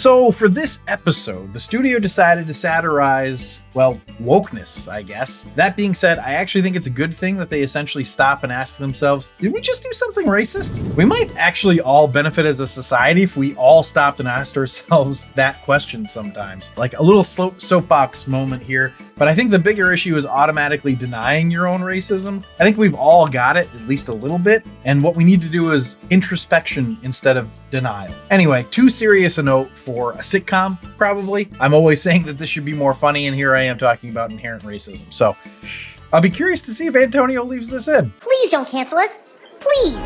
So for this episode, the studio decided to satirize, well, wokeness, I guess. That being said, I actually think it's a good thing that they essentially stop and ask themselves, did we just do something racist? We might actually all benefit as a society if we all stopped and asked ourselves that question sometimes. Like a little soapbox moment here, but I think the bigger issue is automatically denying your own racism. I think we've all got it, at least a little bit, and what we need to do is introspection instead of denial. Anyway, too serious a note for a sitcom, probably. I'm always saying that this should be more funny, and here I am talking about inherent racism. So I'll be curious to see if Antonio leaves this in. Please don't cancel us. Please.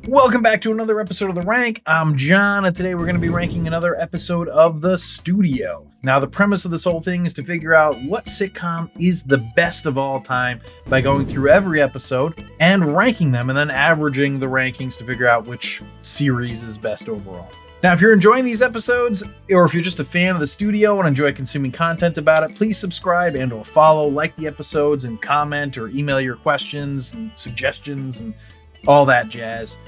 Welcome back to another episode of The Rank. I'm John, and today we're going to be ranking another episode of The Studio. Now, the premise of this whole thing is to figure out what sitcom is the best of all time by going through every episode and ranking them, and then averaging the rankings to figure out which series is best overall. Now, if you're enjoying these episodes, or if you're just a fan of The Studio and enjoy consuming content about it, please subscribe and or follow, like the episodes, and comment or email your questions and suggestions and all that jazz.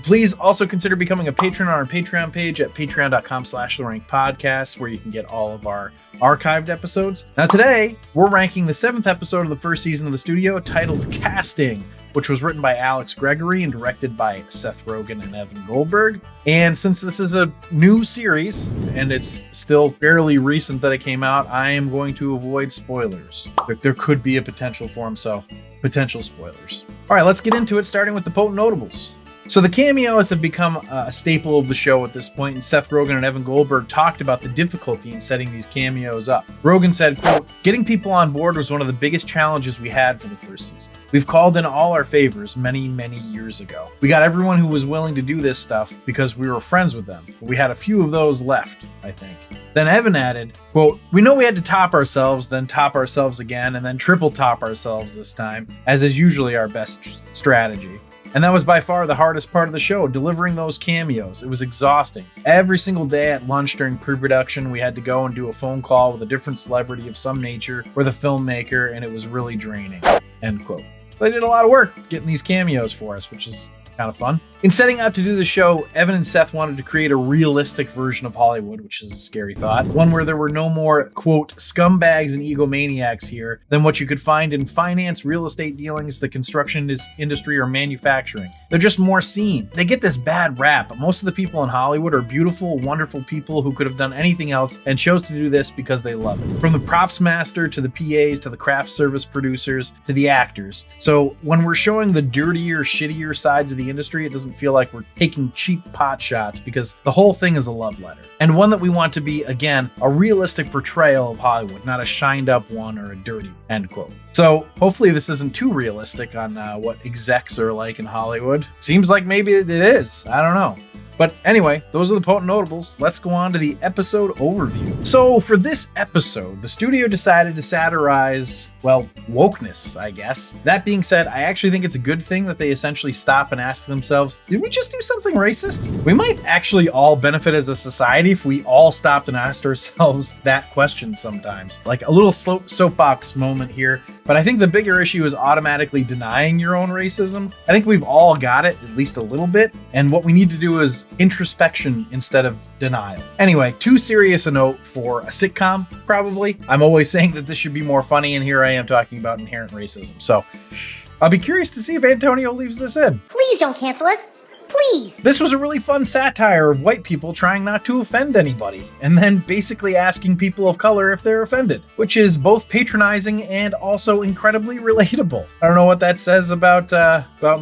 Please also consider becoming a patron on our Patreon page at patreon.com/TheRankPodcast, where you can get all of our archived episodes. Now today, we're ranking the 7th episode of the first season of The Studio, titled Casting, which was written by Alex Gregory and directed by Seth Rogen and Evan Goldberg. And since this is a new series, and it's still fairly recent that it came out, I am going to avoid spoilers. There could be a potential for them, so potential spoilers. All right, let's get into it, starting with the potent notables. So the cameos have become a staple of the show at this point, and Seth Rogen and Evan Goldberg talked about the difficulty in setting these cameos up. Rogen said, quote, "Getting people on board was one of the biggest challenges we had for the first season. We've called in all our favors many, many years ago. We got everyone who was willing to do this stuff because we were friends with them. But we had a few of those left, I think." Then Evan added, quote, "We know we had to top ourselves, then top ourselves again, and then triple top ourselves this time, as is usually our best strategy. And that was by far the hardest part of the show, delivering those cameos. It was exhausting. Every single day at lunch during pre-production, we had to go and do a phone call with a different celebrity of some nature or the filmmaker, and it was really draining." End quote. They did a lot of work getting these cameos for us, which is kind of fun. In setting out to do the show, Evan and Seth wanted to create a realistic version of Hollywood, which is a scary thought. One where there were no more, quote, scumbags and egomaniacs here than what you could find in finance, real estate dealings, the construction industry, or manufacturing. They're just more seen. They get this bad rap, but most of the people in Hollywood are beautiful, wonderful people who could have done anything else and chose to do this because they love it. From the props master to the PAs to the craft service producers to the actors. So when we're showing the dirtier, shittier sides of the industry, it doesn't feel like we're taking cheap pot shots because the whole thing is a love letter. And one that we want to be, again, a realistic portrayal of Hollywood, not a shined up one or a dirty, end quote. So hopefully this isn't too realistic on what execs are like in Hollywood. Seems like maybe it is. I don't know. But anyway, those are the potent notables. Let's go on to the episode overview. So for this episode, the studio decided to satirize, well, wokeness, I guess. That being said, I actually think it's a good thing that they essentially stop and ask themselves, did we just do something racist? We might actually all benefit as a society if we all stopped and asked ourselves that question sometimes. Like a little soapbox moment here, but I think the bigger issue is automatically denying your own racism. I think we've all got it, at least a little bit, and what we need to do is introspection instead of denial. Anyway, too serious a note for a sitcom, probably. I'm always saying that this should be more funny, and here I am talking about inherent racism. So I'll be curious to see if Antonio leaves this in. Please don't cancel us. Please. This was a really fun satire of white people trying not to offend anybody, and then basically asking people of color if they're offended, which is both patronizing and also incredibly relatable. I don't know what that says about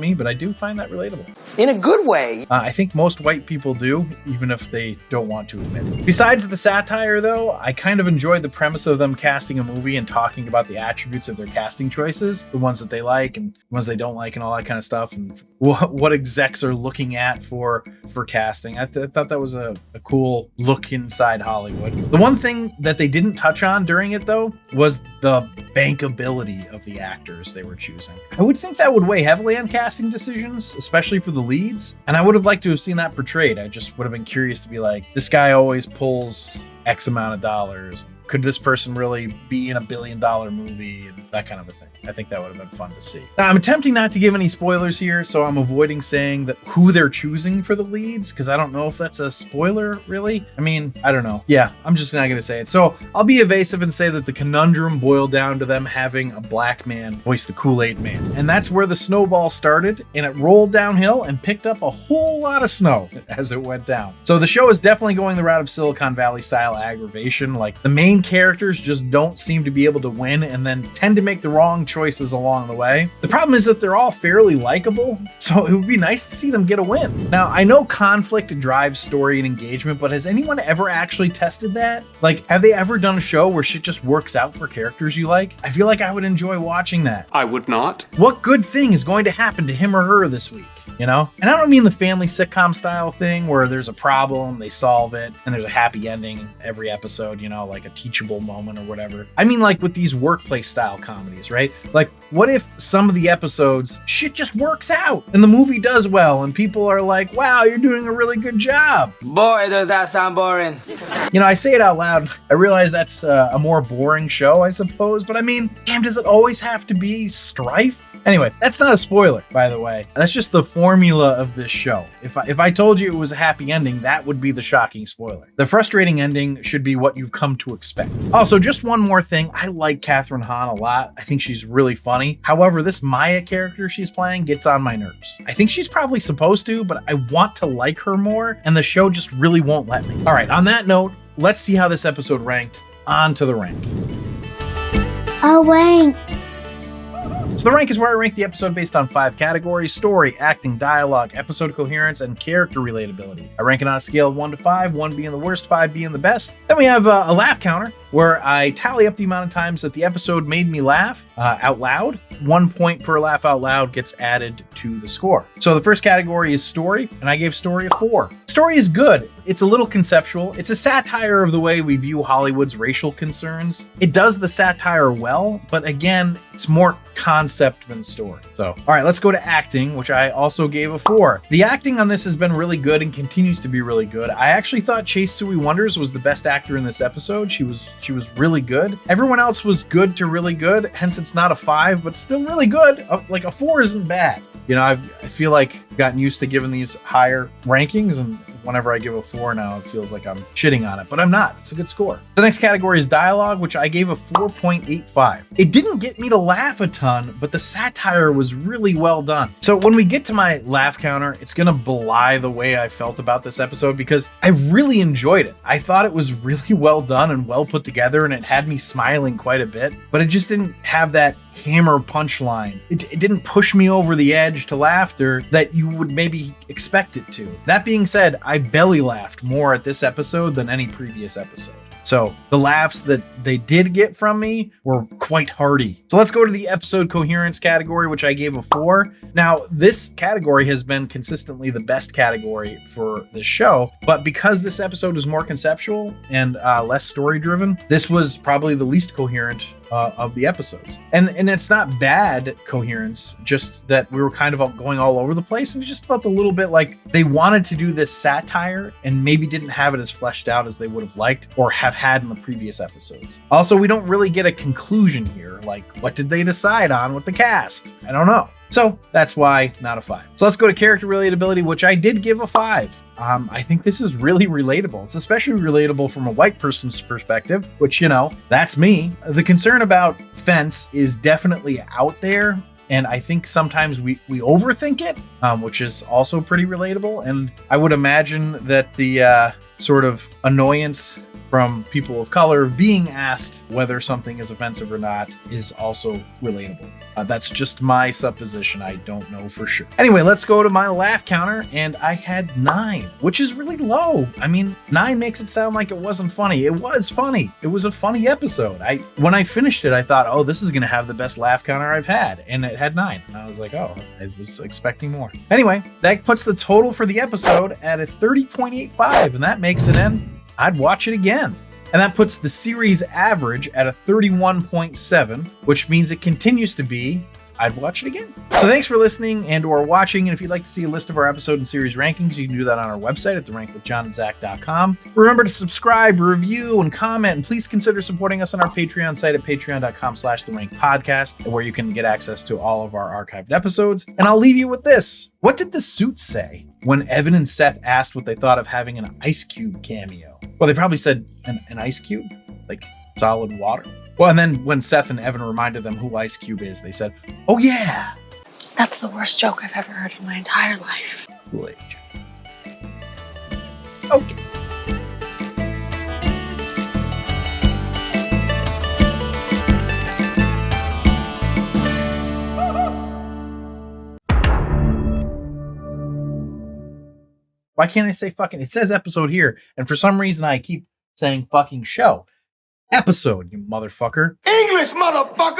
me, but I do find that relatable. In a good way. I think most white people do, even if they don't want to admit it. Besides the satire, though, I kind of enjoyed the premise of them casting a movie and talking about the attributes of their casting choices, the ones that they like and the ones they don't like and all that kind of stuff, and what execs are looking looking at for casting. I thought that was a cool look inside Hollywood. The one thing that they didn't touch on during it, though, was the bankability of the actors they were choosing. I would think that would weigh heavily on casting decisions, especially for the leads, and I would have liked to have seen that portrayed. I just would have been curious to be like, this guy always pulls X amount of dollars. Could this person really be in $1 billion movie and that kind of a thing? I think that would have been fun to see. Now, I'm attempting not to give any spoilers here, so I'm avoiding saying that who they're choosing for the leads, because I don't know if that's a spoiler, really. I mean, I don't know. Yeah, I'm just not going to say it. So I'll be evasive and say that the conundrum boiled down to them having a black man voice the Kool-Aid Man. And that's where the snowball started, and it rolled downhill and picked up a whole lot of snow as it went down. So the show is definitely going the route of Silicon Valley style aggravation. Like, the main characters just don't seem to be able to win and then tend to make the wrong choices along the way. The problem is that they're all fairly likable, so it would be nice to see them get a win. Now, I know conflict drives story and engagement, but has anyone ever actually tested that? Like, have they ever done a show where shit just works out for characters you like? I feel like I would enjoy watching that. I would not. What good thing is going to happen to him or her this week? You know? And I don't mean the family sitcom style thing where there's a problem, they solve it, and there's a happy ending every episode, you know, like a teachable moment or whatever. I mean, like with these workplace style comedies, right? Like, what if some of the episodes, shit just works out and the movie does well and people are like, wow, you're doing a really good job. Boy, does that sound boring. You know, I say it out loud. I realize that's a more boring show, I suppose, but I mean, damn, does it always have to be strife? Anyway, that's not a spoiler, by the way. That's just the formula of this show. If I told you it was a happy ending, that would be the shocking spoiler. The frustrating ending should be what you've come to expect. Also, just one more thing. I like Kathryn Hahn a lot. I think she's really funny. However, this Maya character she's playing gets on my nerves. I think she's probably supposed to, but I want to like her more, and the show just really won't let me. All right, on that note, let's see how this episode ranked. On to the rank. A rank. So the rank is where I rank the episode based on 5 categories: story, acting, dialogue, episode coherence, and character relatability. I rank it on a scale of 1 to 5, 1 being the worst, 5 being the best. Then we have a laugh counter, where I tally up the amount of times that the episode made me laugh out loud. 1 point per laugh out loud gets added to the score. So the first category is story, and I gave story a 4. Story is good. It's a little conceptual. It's a satire of the way we view Hollywood's racial concerns. It does the satire well, but again, it's more concept than story. So, all right, let's go to acting, which I also gave a 4. The acting on this has been really good and continues to be really good. I actually thought Chase Sui Wonders was the best actor in this episode. She was really good. Everyone else was good to really good, hence it's not a 5, but still really good. Like a 4 isn't bad. You know, I feel like I've gotten used to giving these higher rankings, and whenever I give a 4 now, it feels like I'm shitting on it, but I'm not. It's a good score. The next category is dialogue, which I gave a 4.85. It didn't get me to laugh a ton, but the satire was really well done. So when we get to my laugh counter, it's gonna belie the way I felt about this episode because I really enjoyed it. I thought it was really well done and well put together, and it had me smiling quite a bit, but it just didn't have that hammer punchline. It didn't push me over the edge to laughter that you would maybe expect it to. That being said, I belly laughed more at this episode than any previous episode. So the laughs that they did get from me were quite hearty. So let's go to the episode coherence category, which I gave a 4. Now, this category has been consistently the best category for this show, but because this episode is more conceptual and less story driven, this was probably the least coherent of the episodes. And it's not bad coherence, just that we were kind of going all over the place, and it just felt a little bit like they wanted to do this satire and maybe didn't have it as fleshed out as they would have liked or have had in the previous episodes. Also, we don't really get a conclusion here, like what did they decide on with the cast? I don't know. So that's why not a 5. So let's go to character relatability, which I did give a 5. I think this is really relatable. It's especially relatable from a white person's perspective, which, you know, that's me. The concern about fence is definitely out there, and I think sometimes we overthink it, which is also pretty relatable. And I would imagine that the sort of annoyance from people of color being asked whether something is offensive or not is also relatable. That's just my supposition. I don't know for sure. Anyway, let's go to my laugh counter, and I had 9, which is really low. I mean, 9 makes it sound like it wasn't funny. It was funny. It was a funny episode. When I finished it, I thought, oh, this is going to have the best laugh counter I've had, and it had 9. And I was like, oh, I was expecting more. Anyway, that puts the total for the episode at a 30.85, and that makes it an I'd watch it again. And that puts the series average at a 31.7, which means it continues to be I'd watch it again. So thanks for listening and or watching. And if you'd like to see a list of our episode and series rankings, you can do that on our website at therankwithjohnandzach.com. Remember to subscribe, review, and comment. And please consider supporting us on our Patreon site at patreon.com/therankedpodcast, where you can get access to all of our archived episodes. And I'll leave you with this. What did the suit say when Evan and Seth asked what they thought of having an Ice Cube cameo? Well, they probably said an ice cube, like solid water. Well, and then when Seth and Evan reminded them who Ice Cube is, they said, oh yeah. That's the worst joke I've ever heard in my entire life. Kool-Aid. Okay. Why can't I say fucking? It says episode here, and for some reason I keep saying fucking show. Episode, you motherfucker. English, motherfucker!